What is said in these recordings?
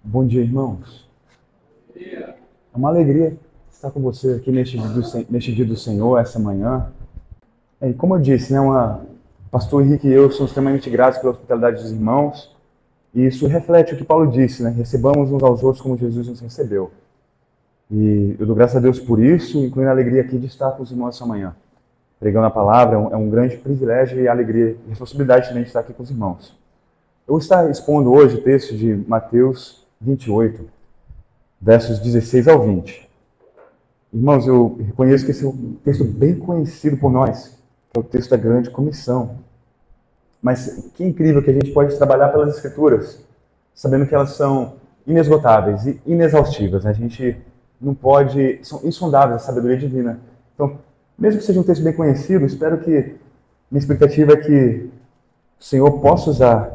Bom dia, irmãos. É uma alegria estar com você aqui neste dia do Senhor, essa manhã. E como eu disse, o pastor Henrique e eu somos extremamente gratos pela hospitalidade dos irmãos. E isso reflete o que Paulo disse, né? Recebamos uns aos outros como Jesus nos recebeu. E eu dou graças a Deus por isso, incluindo a alegria aqui de estar com os irmãos essa manhã. Pregando a palavra é um grande privilégio e alegria e responsabilidade também de estar aqui com os irmãos. Eu vou estar expondo hoje o texto de Mateus 28, versos 16 ao 20. Irmãos, eu reconheço que esse é um texto bem conhecido por nós, que é o texto da grande comissão. Mas que incrível que a gente pode trabalhar pelas Escrituras, sabendo que elas são inesgotáveis e inexaustivas. A gente não pode... São insondáveis a sabedoria divina. Então, mesmo que seja um texto bem conhecido, espero que... Minha expectativa é que o Senhor possa usar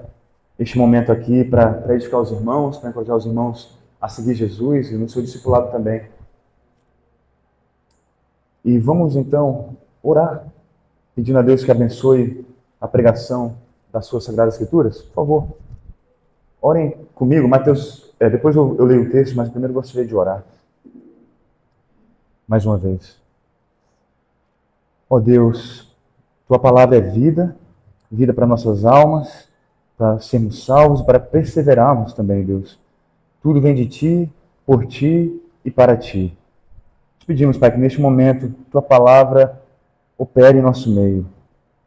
este momento aqui para edificar os irmãos, para encorajar os irmãos a seguir Jesus e no seu discipulado também. E vamos então orar, pedindo a Deus que abençoe a pregação das suas Sagradas Escrituras. Por favor, orem comigo. Mateus, depois eu leio o texto, mas primeiro eu gostaria de orar. Mais uma vez. Ó Deus, Tua palavra é vida, vida para nossas almas, para sermos salvos, para perseverarmos também, Deus. Tudo vem de Ti, por Ti e para Ti. Te pedimos, Pai, que neste momento Tua palavra opere em nosso meio,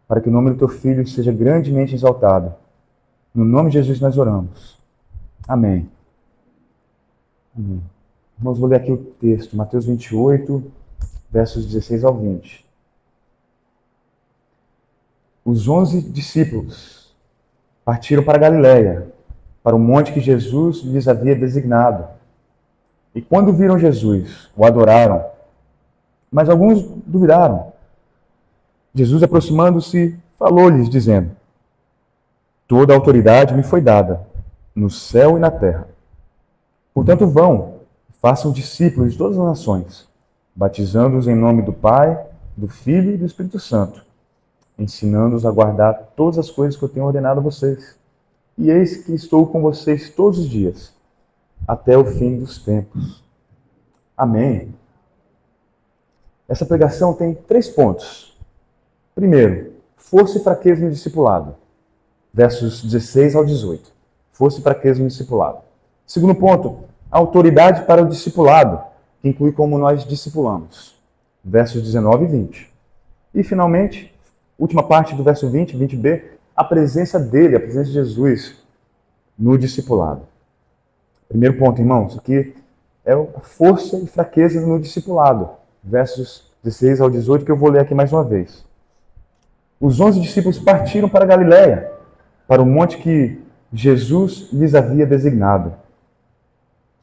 para que o nome do Teu Filho seja grandemente exaltado. No nome de Jesus nós oramos. Amém. Amém. Vamos ler aqui o texto, Mateus 28, versos 16 ao 20. Os 11 discípulos partiram para Galiléia, para o monte que Jesus lhes havia designado. E quando viram Jesus, o adoraram, mas alguns duvidaram. Jesus, aproximando-se, falou-lhes, dizendo: Toda a autoridade me foi dada, no céu e na terra. Portanto, vão, façam discípulos de todas as nações, batizando-os em nome do Pai, do Filho e do Espírito Santo, ensinando-os a guardar todas as coisas que eu tenho ordenado a vocês. E eis que estou com vocês todos os dias, até o fim dos tempos. Amém. Essa pregação tem 3 pontos. Primeiro, força e fraqueza no discipulado. Versos 16 ao 18. Força e fraqueza no discipulado. Segundo ponto, autoridade para o discipulado, que inclui como nós discipulamos. Versos 19 e 20. E, finalmente, última parte do verso 20, 20b, a presença dele, a presença de Jesus no discipulado. Primeiro ponto, irmãos, aqui é a força e fraqueza no discipulado. Versos 16 ao 18, que eu vou ler aqui mais uma vez. Os 11 discípulos partiram para Galiléia, para o monte que Jesus lhes havia designado.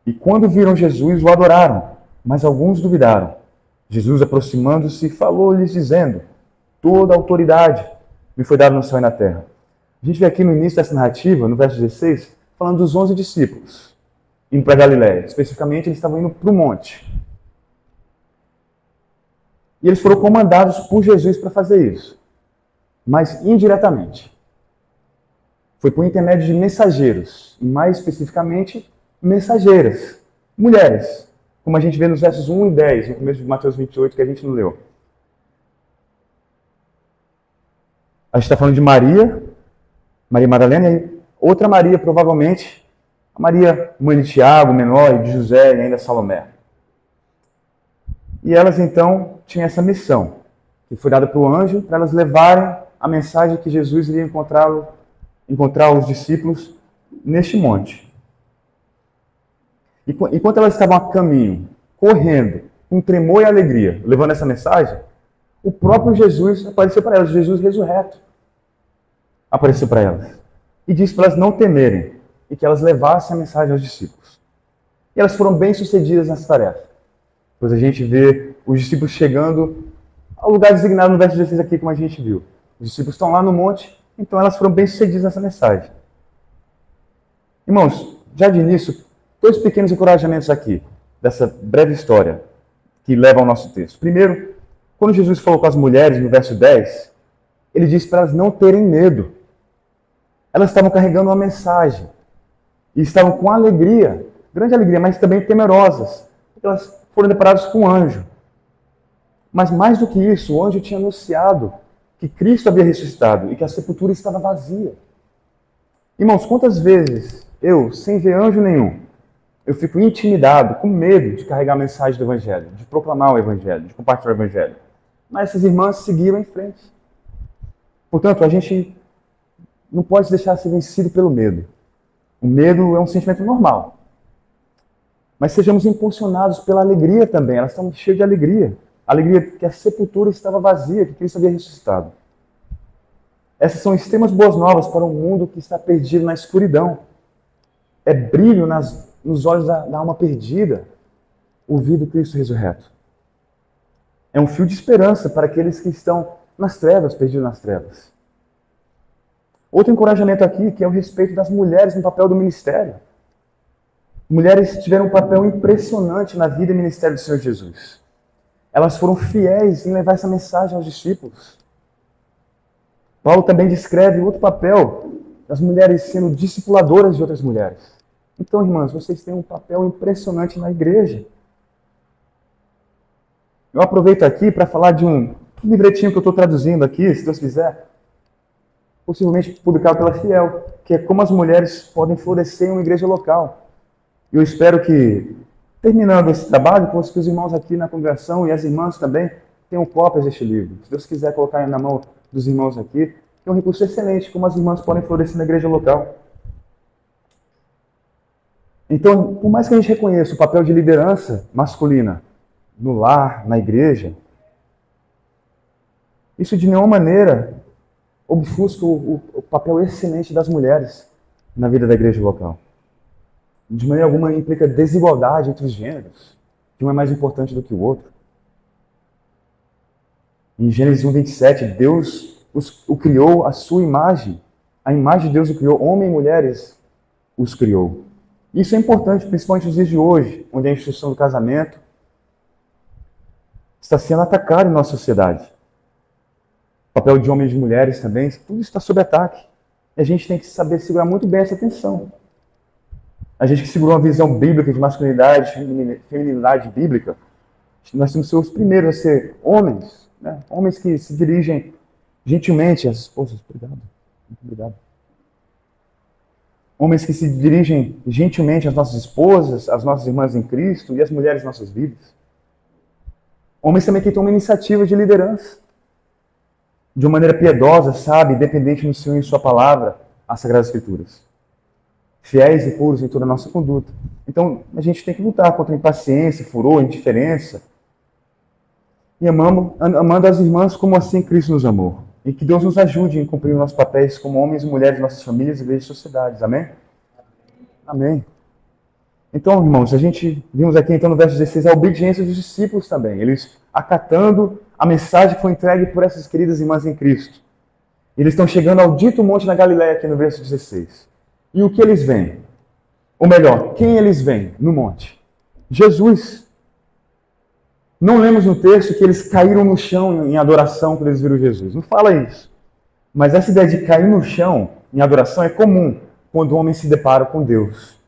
E quando viram Jesus, o adoraram, mas alguns duvidaram. Jesus, aproximando-se, falou-lhes, dizendo: Toda a autoridade me foi dada no céu e na terra. A gente vê aqui no início dessa narrativa, no verso 16, falando dos 11 discípulos indo para Galiléia. Especificamente, eles estavam indo para o monte. E eles foram comandados por Jesus para fazer isso. Mas indiretamente. Foi por intermédio de mensageiros. E mais especificamente, mensageiras. Mulheres. Como a gente vê nos versos 1 e 10, no começo de Mateus 28, que a gente não leu. A gente está falando de Maria Madalena, e outra Maria, provavelmente, a Maria, mãe de Tiago, menor, e de José e ainda Salomé. E elas, então, tinham essa missão, que foi dada pelo anjo, para elas levarem a mensagem que Jesus iria encontrar os discípulos neste monte. E enquanto elas estavam a caminho, correndo, com tremor e alegria, levando essa mensagem, o próprio Jesus apareceu para elas, Jesus ressurreto. Apareceu para elas. E disse para elas não temerem e que elas levassem a mensagem aos discípulos. E elas foram bem-sucedidas nessa tarefa. Pois a gente vê os discípulos chegando ao lugar designado no verso 16 aqui, como a gente viu. Os discípulos estão lá no monte, então elas foram bem-sucedidas nessa mensagem. Irmãos, já de início, 2 pequenos encorajamentos aqui, dessa breve história que leva ao nosso texto. Primeiro, quando Jesus falou com as mulheres, no verso 10, ele disse para elas não terem medo. Elas estavam carregando uma mensagem. E estavam com alegria grande alegria, mas também temerosas, porque elas foram deparadas com um anjo. Mas mais do que isso, o anjo tinha anunciado que Cristo havia ressuscitado e que a sepultura estava vazia. Irmãos, quantas vezes eu, sem ver anjo nenhum, eu fico intimidado, com medo de carregar a mensagem do Evangelho, de proclamar o Evangelho, de compartilhar o Evangelho. Mas essas irmãs seguiram em frente. Portanto, a gente não pode se deixar ser vencido pelo medo. O medo é um sentimento normal. Mas sejamos impulsionados pela alegria também. Elas estão cheias de alegria. Alegria que a sepultura estava vazia, que Cristo havia ressuscitado. Essas são extremas boas novas para um mundo que está perdido na escuridão. É brilho nos olhos da alma perdida ouvir do Cristo ressurreto. É um fio de esperança para aqueles que estão nas trevas, perdidos nas trevas. Outro encorajamento aqui, que é o respeito das mulheres no papel do ministério. Mulheres tiveram um papel impressionante na vida e ministério do Senhor Jesus. Elas foram fiéis em levar essa mensagem aos discípulos. Paulo também descreve outro papel das mulheres sendo discipuladoras de outras mulheres. Então, irmãs, vocês têm um papel impressionante na igreja. Eu aproveito aqui para falar de um livretinho que eu estou traduzindo aqui, se Deus quiser, possivelmente publicado pela Fiel, que é como as mulheres podem florescer em uma igreja local. E eu espero que, terminando esse trabalho, que os irmãos aqui na congregação e as irmãs também tenham cópias deste livro. Se Deus quiser colocar na mão dos irmãos aqui, é um recurso excelente, como as irmãs podem florescer na igreja local. Então, por mais que a gente reconheça o papel de liderança masculina no lar, na igreja, isso de nenhuma maneira obfusca o papel excelente das mulheres na vida da igreja local. De maneira alguma implica desigualdade entre os gêneros, que um é mais importante do que o outro. Em Gênesis 1:27, Deus o criou à sua imagem. A imagem de Deus o criou, homem e mulheres os criou. Isso é importante, principalmente nos dias de hoje, onde a instituição do casamento está sendo atacada em nossa sociedade. O papel de homens e de mulheres também, tudo está sob ataque. E a gente tem que saber segurar muito bem essa tensão. A gente que segurou uma visão bíblica de masculinidade, feminilidade bíblica, nós temos que ser os primeiros a ser homens, né? Homens que se dirigem gentilmente às esposas. Obrigado. Muito obrigado. Homens que se dirigem gentilmente às nossas esposas, às nossas irmãs em Cristo e às mulheres em nossas vidas. Homens também que tomam iniciativa de liderança. De uma maneira piedosa, sábia, dependente no Senhor e em sua palavra, as Sagradas Escrituras. Fiéis e puros em toda a nossa conduta. Então, a gente tem que lutar contra a impaciência, furor, indiferença. E amando as irmãs como assim Cristo nos amou. E que Deus nos ajude em cumprir nossos papéis como homens e mulheres de nossas famílias, igrejas e sociedades. Amém? Amém. Então, irmãos, a gente vimos aqui então no verso 16 a obediência dos discípulos também. Eles acatando a mensagem que foi entregue por essas queridas irmãs em Cristo. Eles estão chegando ao dito monte na Galileia aqui no verso 16. E o que eles veem? Ou melhor, quem eles veem no monte? Jesus. Não lemos no texto que eles caíram no chão em adoração quando eles viram Jesus. Não fala isso. Mas essa ideia de cair no chão em adoração é comum quando o homem se depara com Deus.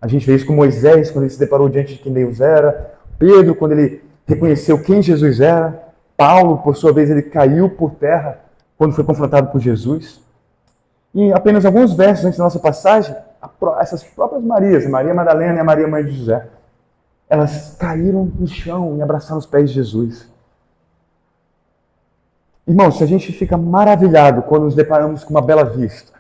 A gente vê isso com Moisés, quando ele se deparou diante de quem Deus era. Pedro, quando ele reconheceu quem Jesus era. Paulo, por sua vez, ele caiu por terra quando foi confrontado por Jesus. E apenas alguns versos antes da nossa passagem, essas próprias Marias, Maria Madalena e a Maria Mãe de José, elas caíram no chão e abraçaram os pés de Jesus. Irmãos, se a gente fica maravilhado quando nos deparamos com uma bela vista,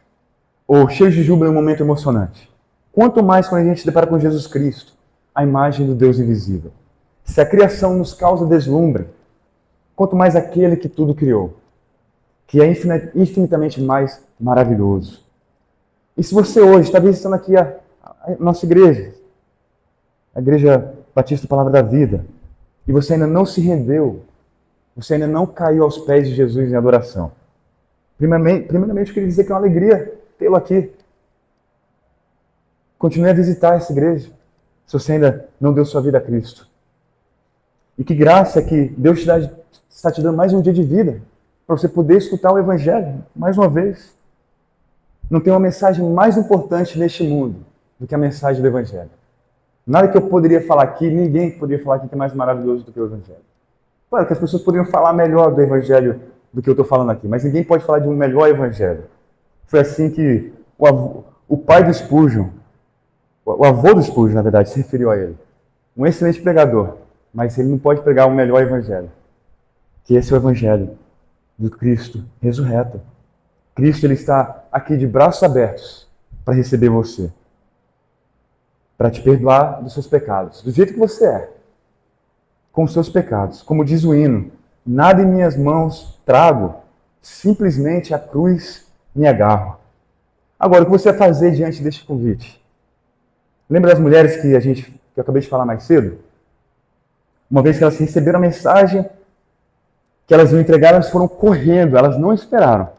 ou cheios de júbilo em um momento emocionante, quanto mais quando a gente se depara com Jesus Cristo, a imagem do Deus invisível. Se a criação nos causa deslumbre, quanto mais aquele que tudo criou, que é infinitamente mais maravilhoso. E se você hoje está visitando aqui a nossa igreja, a Igreja Batista Palavra da Vida, e você ainda não se rendeu, você ainda não caiu aos pés de Jesus em adoração, primeiramente eu queria dizer que é uma alegria tê-lo aqui. Continue a visitar essa igreja, se você ainda não deu sua vida a Cristo. E que graça que Deus está te dando mais um dia de vida, para você poder escutar o Evangelho, mais uma vez. Não tem uma mensagem mais importante neste mundo do que a mensagem do Evangelho. Nada que eu poderia falar aqui, ninguém poderia falar aqui que é mais maravilhoso do que o Evangelho. Claro que as pessoas poderiam falar melhor do Evangelho do que eu estou falando aqui, mas ninguém pode falar de um melhor Evangelho. Foi assim que o pai do Spurgeon, o avô do Spurgeon, na verdade, se referiu a ele. Um excelente pregador, mas ele não pode pregar o melhor Evangelho. Que esse é o Evangelho do Cristo ressurreto. Cristo, ele está aqui de braços abertos para receber você, para te perdoar dos seus pecados, do jeito que você é, com os seus pecados. Como diz o hino, nada em minhas mãos trago, simplesmente a cruz me agarro. Agora, o que você vai fazer diante deste convite? Lembra das mulheres que eu acabei de falar mais cedo? Uma vez que elas receberam a mensagem que elas iam entregar, elas foram correndo, elas não esperaram.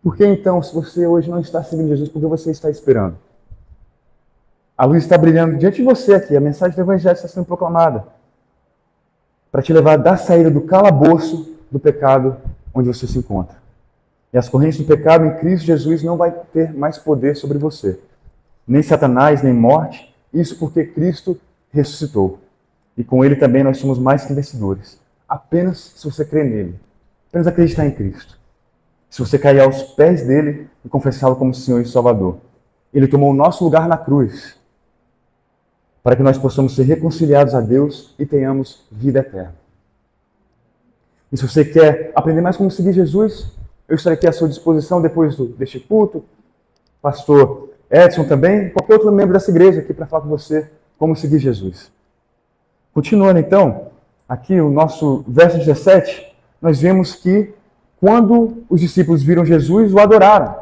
Por que então, se você hoje não está seguindo Jesus, por que você está esperando? A luz está brilhando diante de você aqui, a mensagem do Evangelho está sendo proclamada para te levar da saída do calabouço do pecado onde você se encontra. E as correntes do pecado em Cristo Jesus não vai ter mais poder sobre você. Nem Satanás, nem morte. Isso porque Cristo ressuscitou. E com Ele também nós somos mais que vencedores. Apenas se você crer nele. Apenas acreditar em Cristo. Se você cair aos pés dele e confessá-lo como Senhor e Salvador. Ele tomou o nosso lugar na cruz, para que nós possamos ser reconciliados a Deus e tenhamos vida eterna. E se você quer aprender mais como seguir Jesus, eu estarei aqui à sua disposição depois deste culto. Pastor Edson também, qualquer outro membro dessa igreja aqui para falar com você como seguir Jesus. Continuando então, aqui o nosso verso 17, nós vemos que quando os discípulos viram Jesus, o adoraram,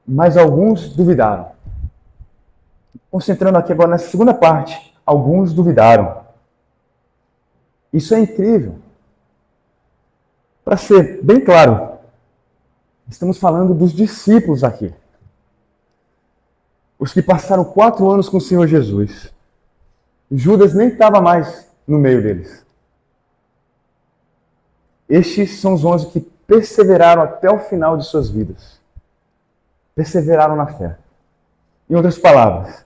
mas alguns duvidaram. Concentrando aqui agora nessa segunda parte, alguns duvidaram. Isso é incrível. Para ser bem claro, estamos falando dos discípulos aqui. Os que passaram 4 anos com o Senhor Jesus. Judas nem estava mais no meio deles. Estes são os 11 que perseveraram até o final de suas vidas. Perseveraram na fé. Em outras palavras,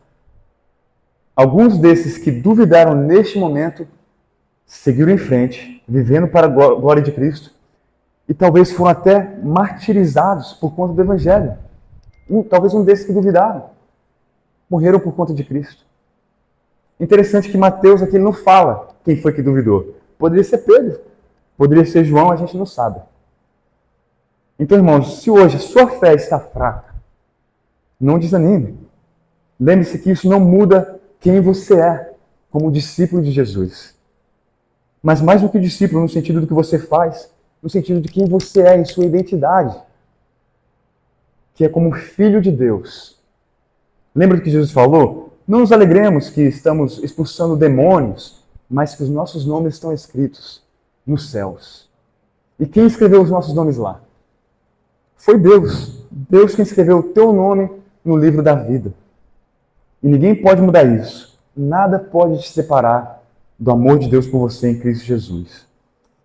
alguns desses que duvidaram neste momento seguiram em frente, vivendo para a glória de Cristo, e talvez foram até martirizados por conta do Evangelho. Talvez um desses que duvidaram morreram por conta de Cristo. Interessante que Mateus aqui não fala quem foi que duvidou. Poderia ser Pedro, poderia ser João, a gente não sabe. Então, irmãos, se hoje a sua fé está fraca, não desanime. Lembre-se que isso não muda quem você é como discípulo de Jesus. Mas mais do que discípulo, no sentido do que você faz, no sentido de quem você é em sua identidade, que é como filho de Deus. Lembra do que Jesus falou? Não nos alegremos que estamos expulsando demônios, mas que os nossos nomes estão escritos nos céus. E quem escreveu os nossos nomes lá? Foi Deus. Deus quem escreveu o teu nome no livro da vida. E ninguém pode mudar isso. Nada pode te separar do amor de Deus por você em Cristo Jesus.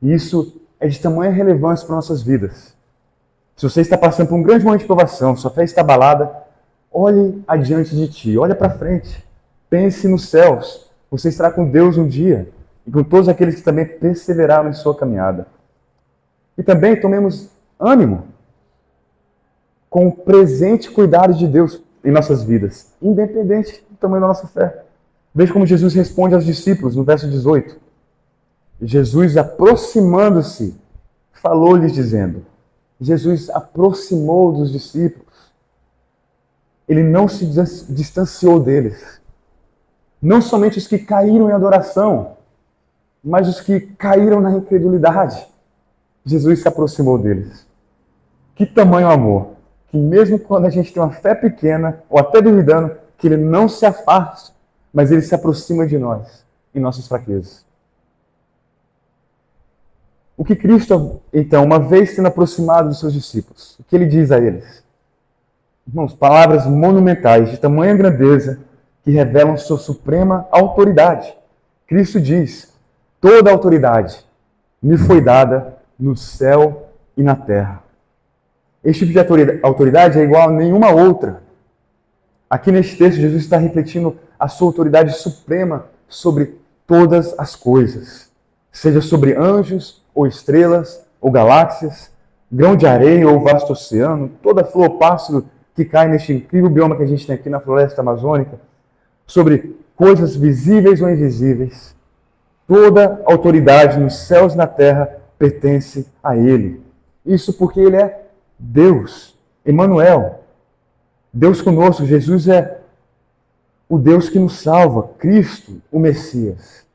E isso é de tamanha relevância para nossas vidas. Se você está passando por um grande momento de provação, sua fé está abalada, olhe adiante de ti, olhe para frente. Pense nos céus. Você estará com Deus um dia e com todos aqueles que também perseveraram em sua caminhada. E também tomemos ânimo com o presente cuidado de Deus em nossas vidas, independente do tamanho da nossa fé. Veja como Jesus responde aos discípulos no verso 18. Jesus, aproximando-se, falou-lhes dizendo. Jesus aproximou dos discípulos. Ele não se distanciou deles. Não somente os que caíram em adoração, mas os que caíram na incredulidade. Jesus se aproximou deles. Que tamanho amor! Que mesmo quando a gente tem uma fé pequena, ou até duvidando, que ele não se afasta, mas ele se aproxima de nós, em nossas fraquezas. O que Cristo, então, uma vez sendo aproximado dos seus discípulos, o que ele diz a eles? Irmãos, palavras monumentais, de tamanha grandeza, que revelam sua suprema autoridade. Cristo diz, toda autoridade me foi dada no céu e na terra. Este tipo de autoridade é igual a nenhuma outra. Aqui neste texto, Jesus está refletindo a sua autoridade suprema sobre todas as coisas, seja sobre anjos, ou estrelas, ou galáxias, grão de areia ou vasto oceano, toda flor ou pássaro que cai neste incrível bioma que a gente tem aqui na floresta amazônica, sobre coisas visíveis ou invisíveis. Toda autoridade nos céus e na terra pertence a Ele. Isso porque Ele é Deus, Emmanuel, Deus conosco. Jesus é o Deus que nos salva, Cristo, o Messias.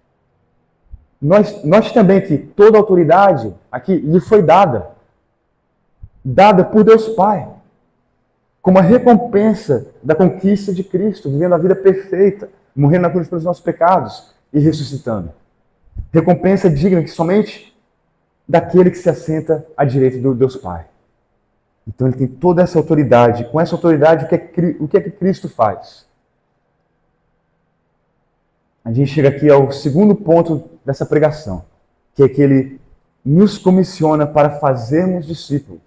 Nós também que toda autoridade aqui lhe foi dada por Deus Pai, como a recompensa da conquista de Cristo, vivendo a vida perfeita, morrendo na cruz pelos nossos pecados e ressuscitando. Recompensa digna que somente daquele que se assenta à direita do Deus Pai. Então ele tem toda essa autoridade. Com essa autoridade, o que é que Cristo faz? A gente chega aqui ao segundo ponto dessa pregação, que é que ele nos comissiona para fazermos discípulos.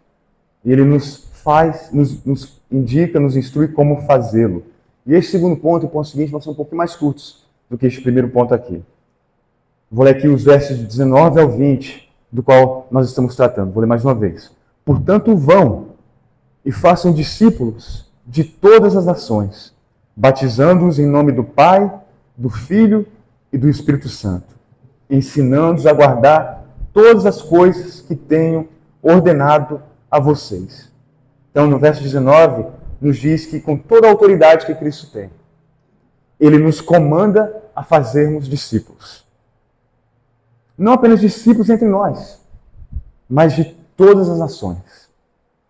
E ele nos indica, nos instrui como fazê-lo. E este segundo ponto e o ponto seguinte vão ser um pouco mais curtos do que este primeiro ponto aqui. Vou ler aqui os versos de 19 ao 20, do qual nós estamos tratando. Vou ler mais uma vez. Portanto, vão e façam discípulos de todas as nações, batizando-os em nome do Pai, do Filho e do Espírito Santo, ensinando-os a guardar todas as coisas que tenho ordenado a vocês. Então, no verso 19, nos diz que com toda a autoridade que Cristo tem, Ele nos comanda a fazermos discípulos. Não apenas discípulos entre nós, mas de todas as nações.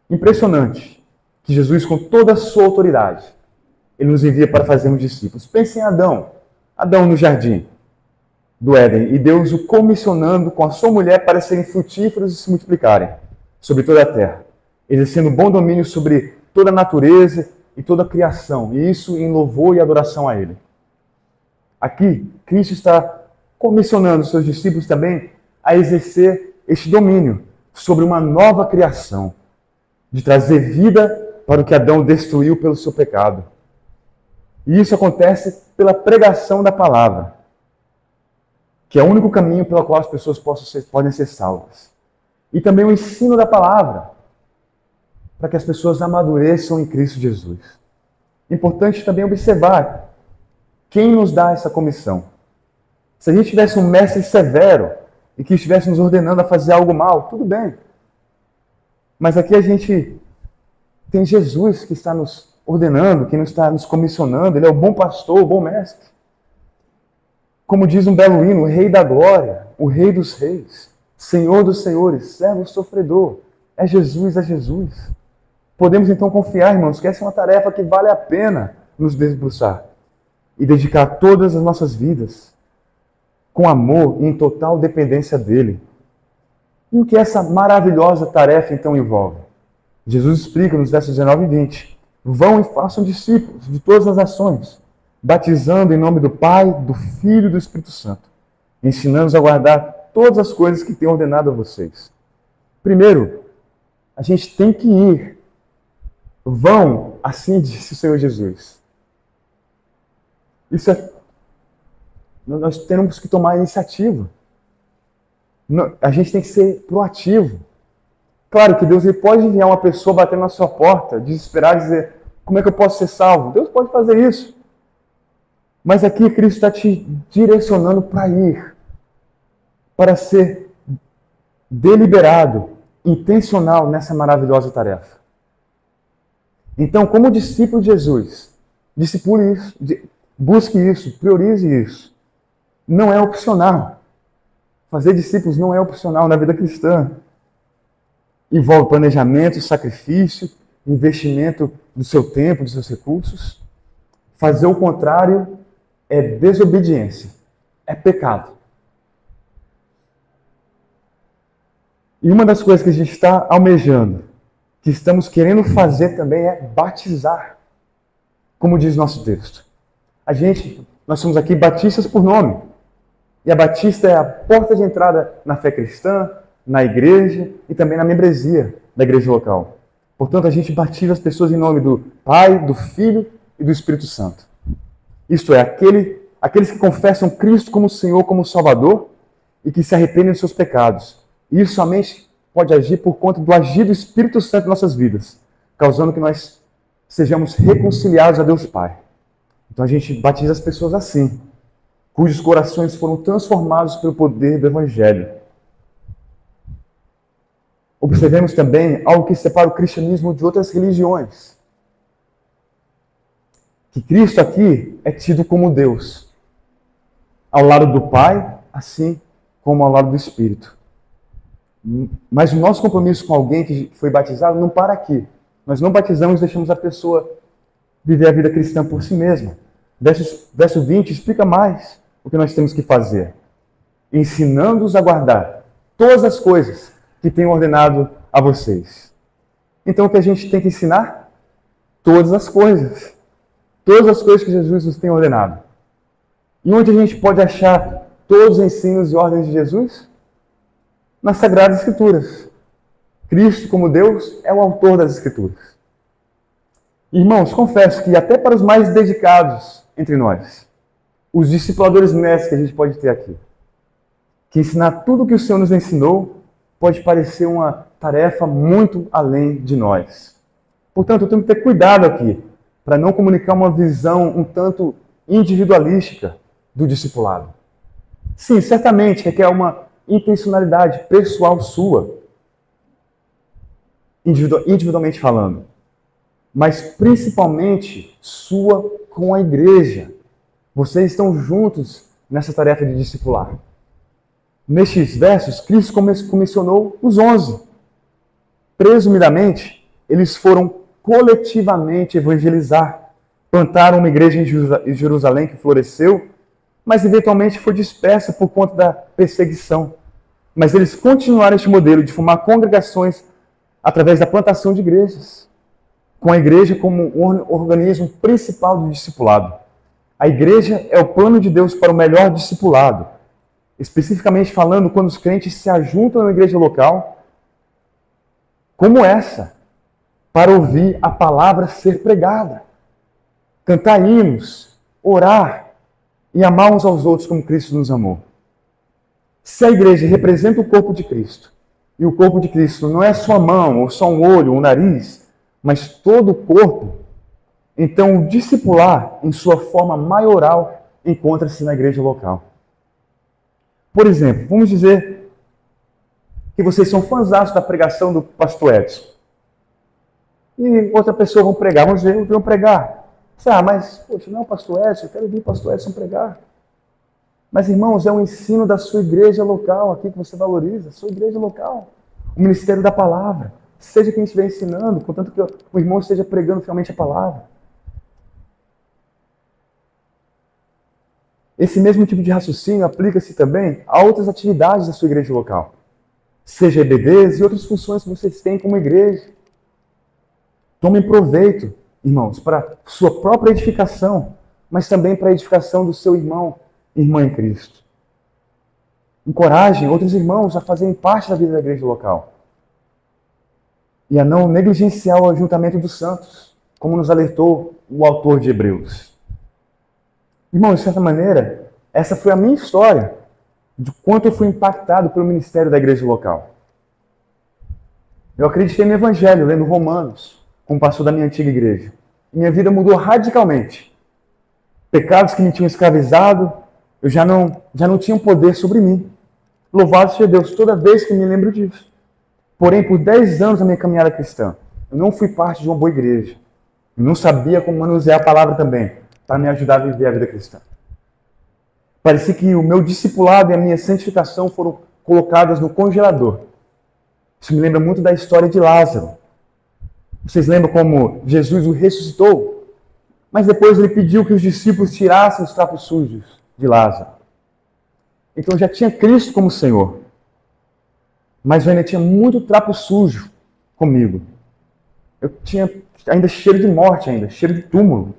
Impressionante que Jesus, com toda a sua autoridade, Ele nos envia para fazermos discípulos. Pense em Adão no jardim do Éden, e Deus o comissionando com a sua mulher para serem frutíferos e se multiplicarem sobre toda a terra, exercendo bom domínio sobre toda a natureza e toda a criação, e isso em louvor e adoração a Ele. Aqui, Cristo está comissionando seus discípulos também a exercer este domínio sobre uma nova criação, de trazer vida para o que Adão destruiu pelo seu pecado. E isso acontece pela pregação da palavra, que é o único caminho pelo qual as pessoas podem ser salvas. E também o ensino da palavra, para que as pessoas amadureçam em Cristo Jesus. Importante também observar quem nos dá essa comissão. Se a gente tivesse um mestre severo e que estivesse nos ordenando a fazer algo mal, tudo bem. Mas aqui a gente tem Jesus que está nos ordenando, que está nos comissionando. Ele é o bom pastor, o bom mestre. Como diz um belo hino, o Rei da Glória, o Rei dos Reis, Senhor dos Senhores, servo sofredor. É Jesus, é Jesus. Podemos então confiar, irmãos, que essa é uma tarefa que vale a pena nos debruçar e dedicar todas as nossas vidas com amor e em total dependência dEle. E o que essa maravilhosa tarefa então envolve? Jesus explica nos versos 19 e 20. Vão e façam discípulos de todas as nações, batizando em nome do Pai, do Filho e do Espírito Santo, ensinando-os a guardar todas as coisas que tenho ordenado a vocês. Primeiro, a gente tem que ir. Vão, assim disse o Senhor Jesus. Nós temos que tomar a iniciativa. A gente tem que ser proativo. Claro que Deus ele pode enviar uma pessoa batendo na sua porta, desesperada, e dizer: como é que eu posso ser salvo? Deus pode fazer isso. Mas aqui Cristo está te direcionando para ir, para ser deliberado, intencional nessa maravilhosa tarefa. Então, como discípulo de Jesus, discipule isso, busque isso, priorize isso. Não é opcional. Fazer discípulos não é opcional na vida cristã. Envolve planejamento, sacrifício, investimento do seu tempo, dos seus recursos. Fazer o contrário é desobediência, é pecado. E uma das coisas que a gente está almejando, que estamos querendo fazer também é batizar, como diz nosso texto. Nós somos aqui batistas por nome. E a batista é a porta de entrada na fé cristã, na igreja e também na membresia da igreja local. Portanto, a gente batiza as pessoas em nome do Pai, do Filho e e do Espírito Santo. Isto é, aqueles que confessam Cristo como Senhor, como Salvador, e que se arrependem dos seus pecados. E isso somente pode agir por conta do agir do Espírito Santo em nossas vidas, causando que nós sejamos reconciliados a Deus Pai. Então a gente batiza as pessoas assim, cujos corações foram transformados pelo poder do Evangelho. Observemos também algo que separa o cristianismo de outras religiões. Que Cristo aqui é tido como Deus, ao lado do Pai, assim como ao lado do Espírito. Mas o nosso compromisso com alguém que foi batizado não para aqui. Nós não batizamos e deixamos a pessoa viver a vida cristã por si mesma. Verso 20 explica mais o que nós temos que fazer. Ensinando-os a guardar todas as coisas que tenho ordenado a vocês. Então o que a gente tem que ensinar? Todas as coisas. Todas as coisas que Jesus nos tem ordenado. E onde a gente pode achar todos os ensinos e ordens de Jesus? Nas Sagradas Escrituras. Cristo, como Deus, é o autor das Escrituras. Irmãos, confesso que até para os mais dedicados entre nós, os discipuladores mestres que a gente pode ter aqui, que ensinar tudo o que o Senhor nos ensinou pode parecer uma tarefa muito além de nós. Portanto, eu tenho que ter cuidado aqui, para não comunicar uma visão um tanto individualística do discipulado. Sim, certamente requer uma intencionalidade pessoal sua, individualmente falando, mas principalmente sua com a igreja. Vocês estão juntos nessa tarefa de discipular. Nestes versos, Cristo comissionou os 11. Presumidamente, eles foram coletivamente evangelizar. Plantaram uma igreja em Jerusalém que floresceu, mas eventualmente foi dispersa por conta da perseguição. Mas eles continuaram este modelo de formar congregações através da plantação de igrejas, com a igreja como um organismo principal do discipulado. A igreja é o plano de Deus para o melhor discipulado. Especificamente falando, quando os crentes se ajuntam a uma igreja local, como essa, para ouvir a palavra ser pregada, cantar hinos, orar e amar uns aos outros como Cristo nos amou. Se a igreja representa o corpo de Cristo, e o corpo de Cristo não é só a mão, ou só um olho, ou um nariz, mas todo o corpo, então o discipular, em sua forma maioral, encontra-se na igreja local. Por exemplo, vamos dizer que vocês são fãzaços da pregação do pastor Edson. E outra pessoa vão pregar, vão pregar. Mas, poxa, não é o pastor Edson, eu quero ouvir o pastor Edson pregar. Mas, irmãos, é um ensino da sua igreja local, aqui que você valoriza, sua igreja local. O ministério da palavra. Seja quem estiver ensinando, contanto que o irmão esteja pregando finalmente a palavra. Esse mesmo tipo de raciocínio aplica-se também a outras atividades da sua igreja local. Seja EBDs e outras funções que vocês têm como igreja. Tomem proveito, irmãos, para sua própria edificação, mas também para a edificação do seu irmão e irmã em Cristo. Encorajem outros irmãos a fazerem parte da vida da igreja local. E a não negligenciar o ajuntamento dos santos, como nos alertou o autor de Hebreus. Irmãos, de certa maneira, essa foi a minha história de quanto eu fui impactado pelo ministério da igreja local. Eu acreditei no Evangelho, lendo Romanos, como pastor da minha antiga igreja. Minha vida mudou radicalmente. Pecados que me tinham escravizado, eu já não tinham poder sobre mim. Louvado seja Deus toda vez que me lembro disso. Porém, por 10 anos da minha caminhada cristã, eu não fui parte de uma boa igreja. Eu não sabia como manusear a palavra também, para me ajudar a viver a vida cristã. Parecia que o meu discipulado e a minha santificação foram colocadas no congelador. Isso me lembra muito da história de Lázaro. Vocês lembram como Jesus o ressuscitou? Mas depois ele pediu que os discípulos tirassem os trapos sujos de Lázaro. Então já tinha Cristo como Senhor. Mas eu ainda tinha muito trapo sujo comigo. Eu tinha ainda cheiro de morte, cheiro de túmulo.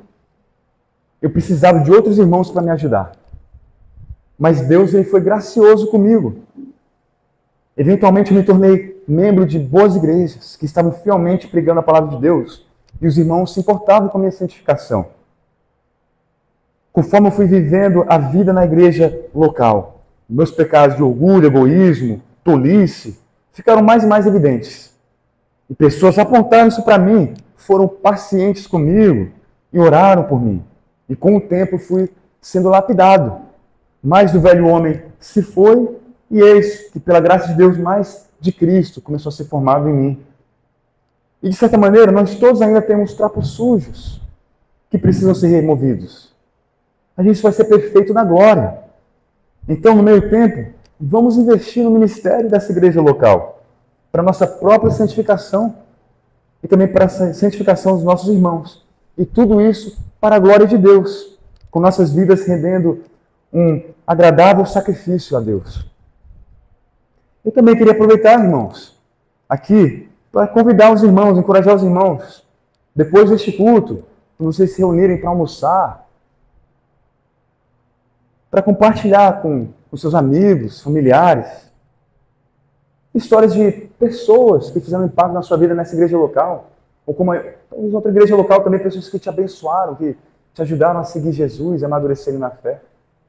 Eu precisava de outros irmãos para me ajudar. Mas Deus ele foi gracioso comigo. Eventualmente eu me tornei membro de boas igrejas que estavam fielmente pregando a palavra de Deus. E os irmãos se importavam com a minha santificação. conforme eu fui vivendo a vida na igreja local, meus pecados de orgulho, egoísmo, tolice, ficaram mais e mais evidentes. E pessoas apontaram isso para mim, foram pacientes comigo e oraram por mim. E com o tempo fui sendo lapidado. Mais do velho homem se foi, e eis que, pela graça de Deus, mais de Cristo começou a ser formado em mim. E, de certa maneira, nós todos ainda temos trapos sujos que precisam ser removidos. A gente vai ser perfeito na glória. Então, no meio tempo, vamos investir no ministério dessa igreja local, para a nossa própria santificação e também para a santificação dos nossos irmãos. E tudo isso para a glória de Deus, com nossas vidas rendendo um agradável sacrifício a Deus. Eu também queria aproveitar, irmãos, aqui, para convidar os irmãos, encorajar os irmãos, depois deste culto, para vocês se reunirem para almoçar, para compartilhar com os seus amigos, familiares, histórias de pessoas que fizeram impacto na sua vida nessa igreja local, ou como outra igreja local também, pessoas que te abençoaram, que te ajudaram a seguir Jesus, a amadurecerem na fé,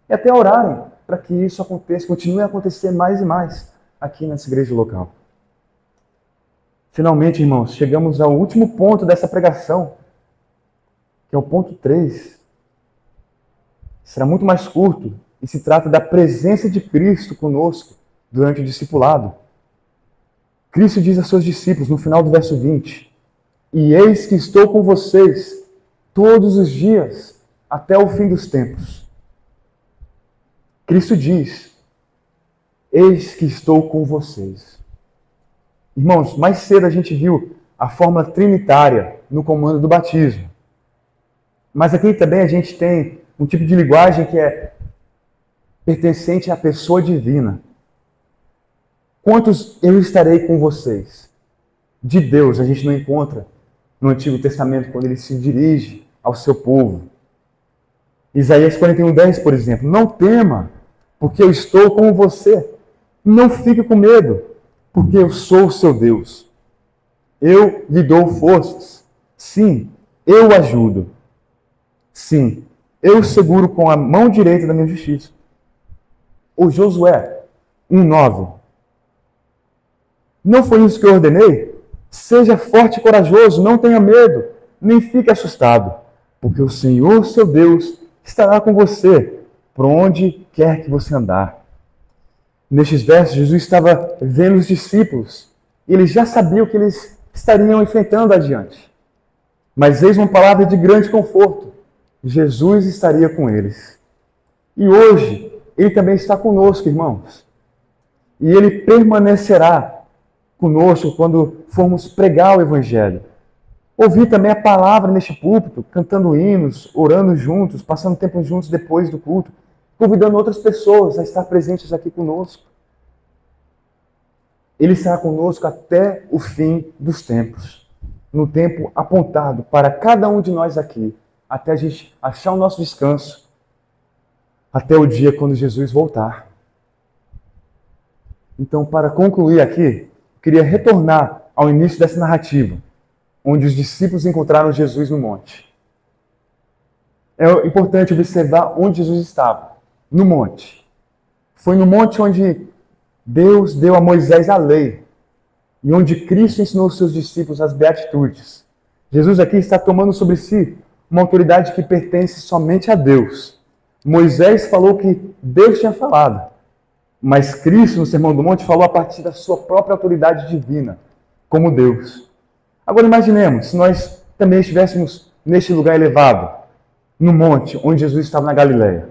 e até orarem para que isso aconteça, continue a acontecer mais e mais aqui nessa igreja local. Finalmente, irmãos, chegamos ao último ponto dessa pregação, que é o ponto 3. Será muito mais curto e se trata da presença de Cristo conosco durante o discipulado. Cristo diz a seus discípulos no final do verso 20: "E eis que estou com vocês todos os dias até o fim dos tempos." Cristo diz: "Eis que estou com vocês." Irmãos, mais cedo a gente viu a fórmula trinitária no comando do batismo. Mas aqui também a gente tem um tipo de linguagem que é pertencente à pessoa divina. Quantos eu estarei com vocês? De Deus a gente não encontra no Antigo Testamento quando ele se dirige ao seu povo. Isaías 41:10, por exemplo: "Não tema, porque eu estou com você. Não fique com medo, porque eu sou o seu Deus. Eu lhe dou forças. Sim, eu o ajudo. Sim, eu o seguro com a mão direita da minha justiça." Ou Josué 1:9: "Não foi isso que eu ordenei? Seja forte e corajoso, não tenha medo, nem fique assustado, porque o Senhor, seu Deus, estará com você, por onde quer que você andar." Nestes versos, Jesus estava vendo os discípulos e ele já sabia o que eles estariam enfrentando adiante. Mas eis uma palavra de grande conforto: Jesus estaria com eles. E hoje, ele também está conosco, irmãos. E ele permanecerá conosco quando formos pregar o Evangelho. Ouvir também a palavra neste púlpito, cantando hinos, orando juntos, passando tempo juntos depois do culto, convidando outras pessoas a estar presentes aqui conosco. Ele estará conosco até o fim dos tempos, no tempo apontado para cada um de nós aqui, até a gente achar o nosso descanso, até o dia quando Jesus voltar. Então, para concluir aqui, eu queria retornar ao início dessa narrativa, onde os discípulos encontraram Jesus no monte. É importante observar onde Jesus estava. No monte. Foi no monte onde Deus deu a Moisés a lei e onde Cristo ensinou aos seus discípulos as beatitudes. Jesus aqui está tomando sobre si uma autoridade que pertence somente a Deus. Moisés falou que Deus tinha falado, mas Cristo, no Sermão do Monte, falou a partir da sua própria autoridade divina, como Deus. Agora imaginemos, se nós também estivéssemos neste lugar elevado, no monte onde Jesus estava na Galileia,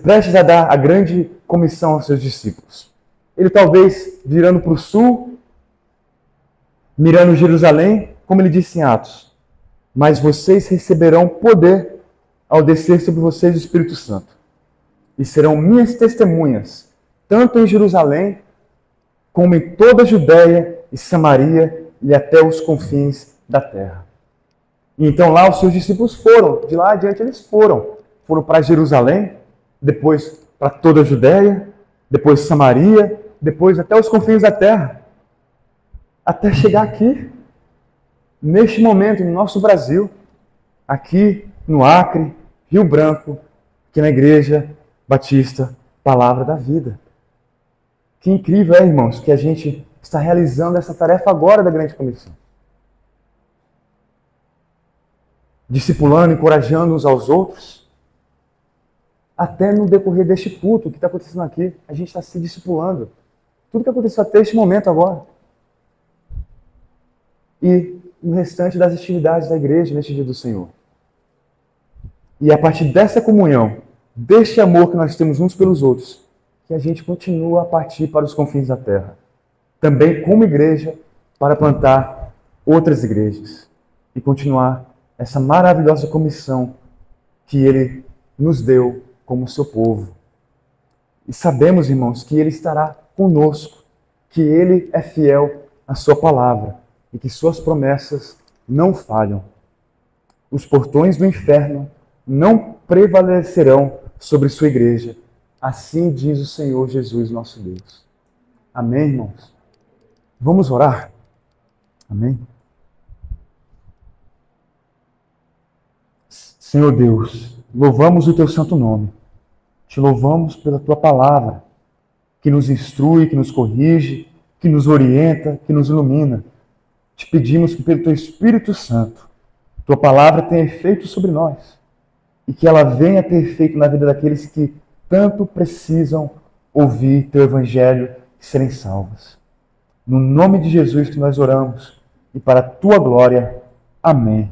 prestes a dar a grande comissão aos seus discípulos. Ele talvez virando para o sul, mirando Jerusalém, como ele disse em Atos: "Mas vocês receberão poder ao descer sobre vocês o Espírito Santo, e serão minhas testemunhas, tanto em Jerusalém, como em toda a Judéia e Samaria e até os confins da terra." E então lá os seus discípulos foram, de lá adiante eles foram para Jerusalém, depois para toda a Judéia, depois Samaria, depois até os confins da terra, até chegar aqui, neste momento, no nosso Brasil, aqui no Acre, Rio Branco, aqui na Igreja Batista Palavra da Vida. Que incrível é, irmãos, que a gente está realizando essa tarefa agora da Grande Comissão. Discipulando, encorajando uns aos outros. Até no decorrer deste culto, o que está acontecendo aqui, a gente está se discipulando. Tudo que aconteceu até este momento agora. E no restante das atividades da igreja neste dia do Senhor. E a partir dessa comunhão, deste amor que nós temos uns pelos outros, que a gente continua a partir para os confins da terra. Também como igreja, para plantar outras igrejas. E continuar essa maravilhosa comissão que Ele nos deu como seu povo. E sabemos, irmãos, que Ele estará conosco, que Ele é fiel à sua palavra e que suas promessas não falham. Os portões do inferno não prevalecerão sobre sua igreja. Assim diz o Senhor Jesus, nosso Deus. Amém, irmãos? Vamos orar? Amém? Senhor Deus, louvamos o Teu santo nome. Te louvamos pela Tua palavra, que nos instrui, que nos corrige, que nos orienta, que nos ilumina. Te pedimos que pelo Teu Espírito Santo, Tua palavra tenha efeito sobre nós e que ela venha ter efeito na vida daqueles que tanto precisam ouvir Teu Evangelho e serem salvos. No nome de Jesus que nós oramos e para a Tua glória. Amém.